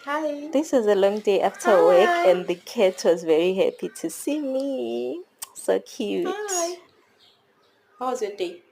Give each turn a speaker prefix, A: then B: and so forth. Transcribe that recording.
A: Hi.
B: This was a long day after work,
A: Hi.
B: and the cat was very happy to see me. So cute.
A: Hi. How was your day?